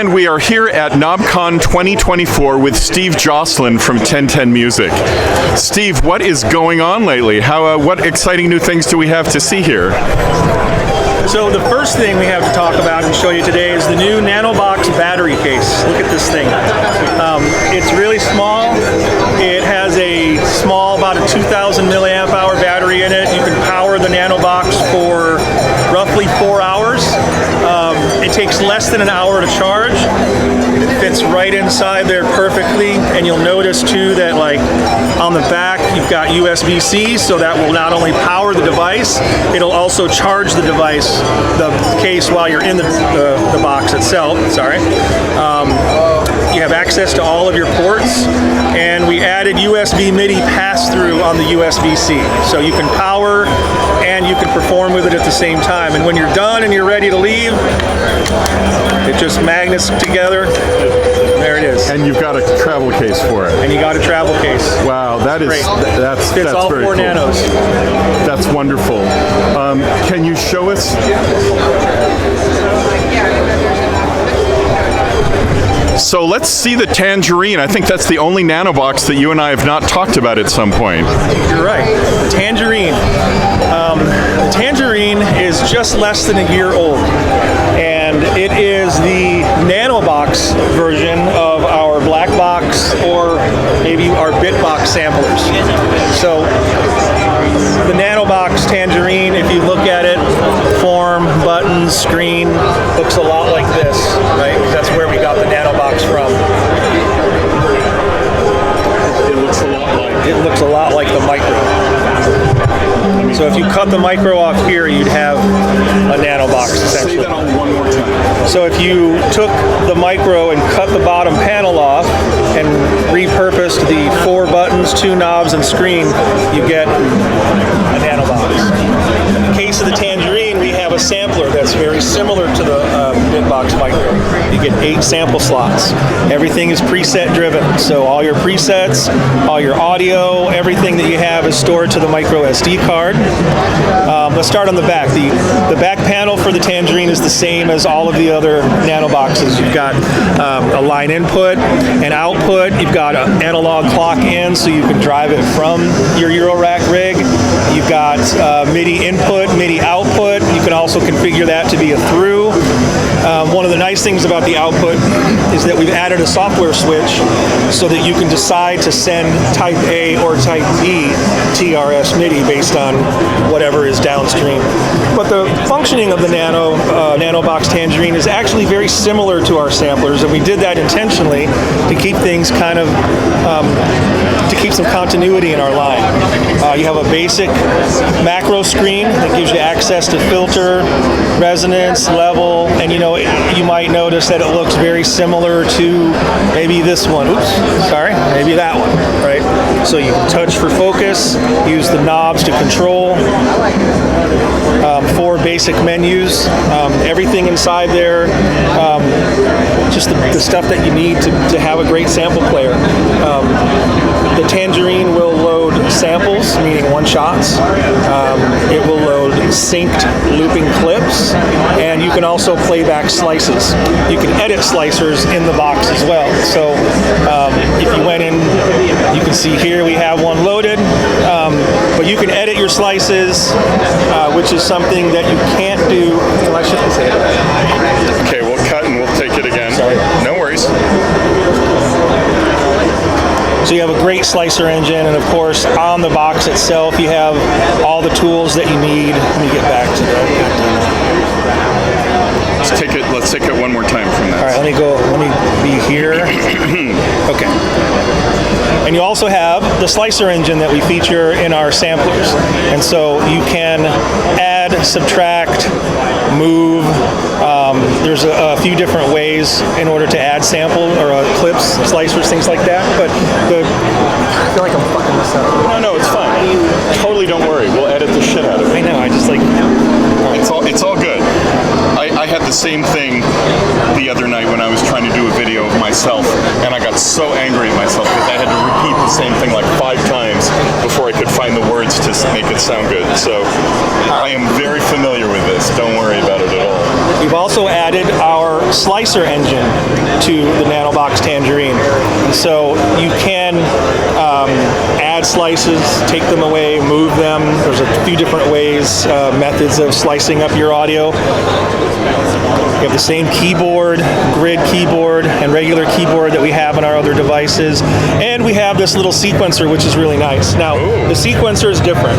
And we are here at Knobcon 2024 with Steve Joslin from 1010 Music. Steve, what is going on lately? What exciting new things do we have to see here? So the first thing we have to talk about and show you today is the new Nanobox battery case. Look at this thing. It's really small. It has a small, about a 2,000 milliamp hour battery in it. You can power the Nanobox for roughly 4 hours. It takes less than an hour to charge. It fits right inside there perfectly, and you'll notice too that like on the back you've got USB-C, so that will not only power the device, it'll also charge the device, the case, while you're in the box itself. Sorry. You have access to all of your ports, and we added USB MIDI pass-through on the USB-C, so you can power and you can perform with it at the same time. And when you're done and you're ready to leave, it just magnets together. There it is. And you've got a travel case for it. And you got a travel case. Wow, that's fits all very 4 cool. nanos. That's wonderful. Can you show us? So let's see the Tangerine. I think that's the only Nanobox that you and I have not talked about at some point. You're right. The Tangerine. The Tangerine is just less than a year old, and it is the Nanobox version of our black box or maybe our Bitbox samplers. So the Nanobox Tangerine, if you look at it, form, buttons, screen, looks a lot like this, right? That's where we got the Nanobox from. It looks a lot like the Micro. So if you cut the Micro off here, you'd have a Nanobox essentially. Say that on one more time. So if you took the Micro and cut the bottom panel off and repurposed the 4 buttons, 2 knobs, and screen, you get a Nanobox. In the case of the Tangerine, we have a sampler that's very similar to the Bitbox Micro. You get 8 sample slots. Everything is preset driven, so all your presets, all your audio, everything that you have is stored to the micro SD card. Let's start on the back. The back panel for the Tangerine is the same as all of the other Nanoboxes. You've got a line input and output. You've got an analog clock in, so you can drive it from your Eurorack rig. You've got MIDI input, MIDI output. You can also configure that to be a through. One of the nice things about the output is that we've added a software switch so that you can decide to send Type A or Type B TRS MIDI based on whatever is downstream. But the functioning of the Nanobox Tangerine is actually very similar to our samplers, and we did that intentionally to keep things kind of, to keep some continuity in our line. You have a basic macro screen that gives you access to filter, resonance, level, and you might notice that it looks very similar to maybe this one. Oops, sorry, maybe that one, right? So you can touch for focus, use the knobs to control. 4 basic menus, everything inside there, just the stuff that you need to have a great sample player. The Tangerine will load samples, meaning one-shots. It will load synced looping clips, and you can also play back slices. You can edit slicers in the box as well. So if you went in, you can see here we have one loaded, but you can edit your slices, which is something that you can't do. Well, I shouldn't say that. Okay, we'll cut and we'll take it again. Sorry. No worries. So you have a great slicer engine, and of course on the box itself you have all the tools that you need. Let me get back to that. Let's take it one more time from that. All right, let me be here. Okay. And you also have the slicer engine that we feature in our samplers. And so you can add, subtract, move. There's a few different ways in order to add sample or clips, slicers, things like that. But I feel like I'm fucking this up. No, it's fine. Totally don't worry. We'll edit the shit out of it. I know, I just like... It's all good. I had the same thing the other night when I was trying to do a video of myself, and I got so angry at myself because I had to repeat the same thing like 5 times before I could find the words to make it sound good. So I am very familiar with this. Don't worry about it at all. We've also added our slicer engine to the Nanobox Tangerine. And so you can add slices, take them away, move them. There's a few different ways, methods of slicing up your audio. We have the same keyboard, grid keyboard, and regular keyboard that we have on our other devices. And we have this little sequencer, which is really nice. Now, the sequencer is different.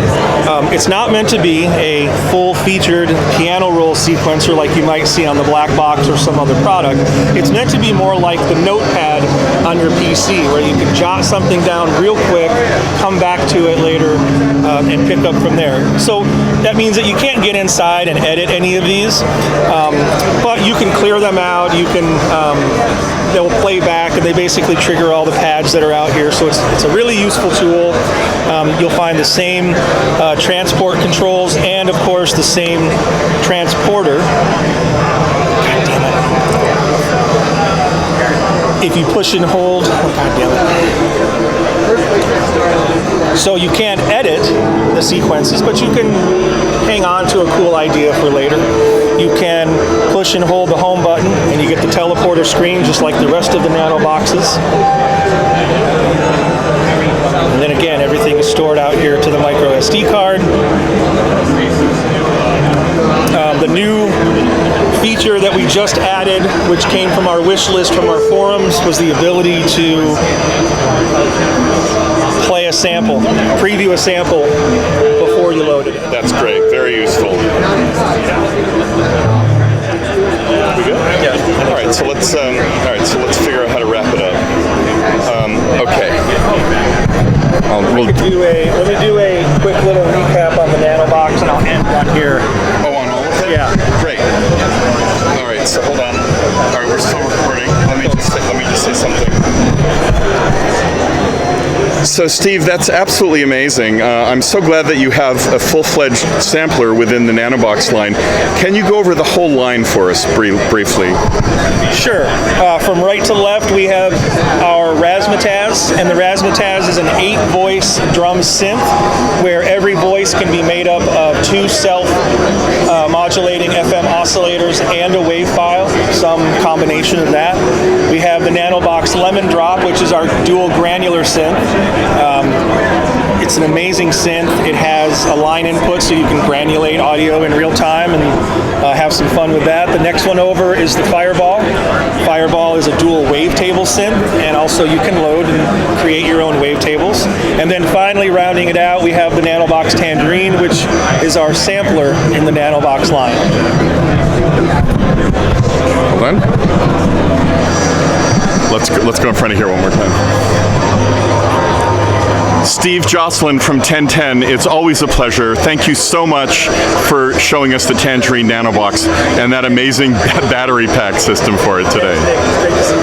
It's not meant to be a full-featured piano roll sequencer like you might see on the black box or some other product. It's meant to be more like the notepad on your PC, where you can jot something down real quick, come back to it later, and pick up from there. So that means that you can't get inside and edit any of these, but you can clear them out. You can they'll play back, and they basically trigger all the pads that are out here. So it's a really useful tool. You'll find the same transport controls and, of course, the same transporter. God damn it. If you push and hold, oh, God damn it. So you can't edit the sequences, but you can hang on to a cool idea for later. You can push and hold the home button, and you get the teleporter screen just like the rest of the Nanoboxes. And then again, everything is stored out here to the micro SD card. The new feature that we just added, which came from our wish list from our forums, was the ability to play a sample, preview a sample before you load it. That's great. Very useful. We good? Yeah. All right. So let's figure out how to wrap it up. Okay. Let me do a quick little recap on the Nanobox, and I'll end that here. Oh, on all of them? Yeah. Great. All right. So hold on. All right, we're still recording. Let me just say something. So Steve, that's absolutely amazing. I'm so glad that you have a full-fledged sampler within the Nanobox line. Can you go over the whole line for us briefly? Sure. From right to left, we have our Razzmatazz, and the Razzmatazz is an 8-voice drum synth, where every voice can be made up of 2 self-modulating FM oscillators and a wave file, some combination of that. We have the Nanobox Lemon Drop, which is our dual granular synth. It's an amazing synth. It has a line input, so you can granulate audio in real time and have some fun with that. The next one over is the Fireball. Fireball is a dual wavetable synth, and also you can load and create your own wavetables. And then finally, rounding it out, we have the Nanobox Tangerine, which is our sampler in the Nanobox line. Hold on. Let's go in front of here one more time. Steve, Joslin from 1010, it's always a pleasure. Thank you so much for showing us the Tangerine Nanobox and that amazing battery pack system for it today. Great to see you.